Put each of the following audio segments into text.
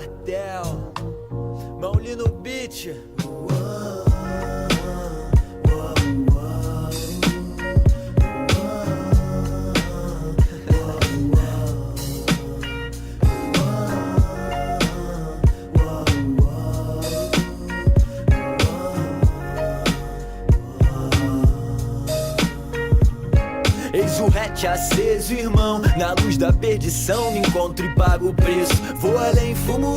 Cartel, Mauli no beat. Eis o hatch aceso, irmão, na luz da perdição me encontro e pago o preço. Vou além, fumo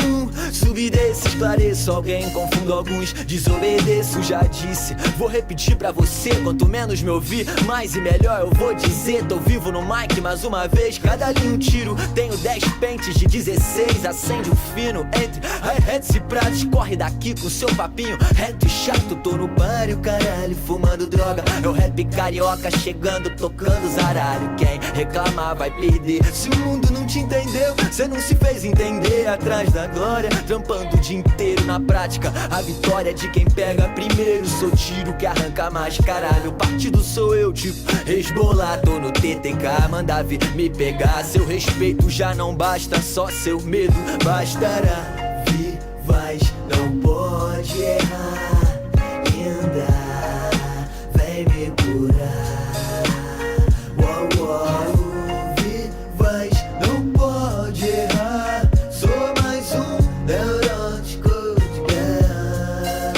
subi desse, esclareço. Alguém confundo alguns, desobedeço. Já disse, vou repetir pra você. Quanto menos me ouvir, mais e melhor eu vou dizer. Tô vivo no mic mais uma vez, cada linha um tiro. Tenho 10 pentes de 16, acende um fino entre hi-hats e pratos. Corre daqui com seu papinho reto e chato. Tô no bar e o caralho, fumando droga. É o rap carioca chegando, tocando zaralho. Quem reclamar vai perder. Se o mundo não te entendeu, cê não se fez entender. Atrás da glória, trampando o dia inteiro. Na prática, a vitória é de quem pega primeiro. Sou tiro que arranca mais, caralho. O partido sou eu, tipo Hezbollah. Tô no TTK, manda vir me pegar. Seu respeito já não basta, só seu medo bastará. Vivaz, não pode errar. Ainda vem me curar. Vivaz, não pode errar. Sou mais um neurótico de guerra.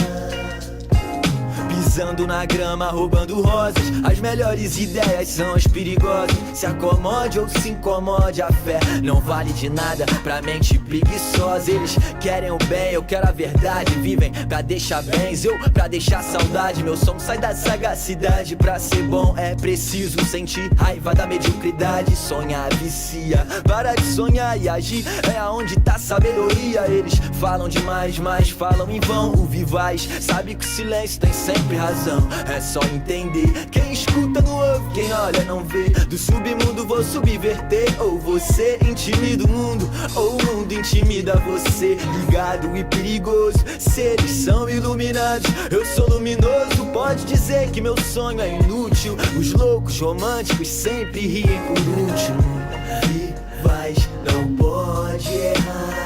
Pisando na grama, roubando rosas. As melhores ideias são as perigosas. Se acomode ou se incomode, a fé não vale de nada pra mente preguiçosa. Eles querem o bem, eu quero a verdade. Vivem pra deixar bens, eu pra deixar saudade. Meu som sai da sagacidade. Pra ser bom é preciso sentir raiva da mediocridade. Sonhar vicia, para de sonhar e agir é aonde tá sabedoria. Eles falam demais, mas falam em vão. O Vivaz sabe que o silêncio tem sempre razão. É só entender, quem escuta não ouve, quem olha não vê. Do submundo vou subverter. Ou você intimida o mundo, ou o mundo intimida você. Ligado e perigoso, seres são iluminados. Eu sou luminoso, pode dizer que meu sonho é inútil. Os loucos românticos sempre riem por último. Vivaz, não pode errar.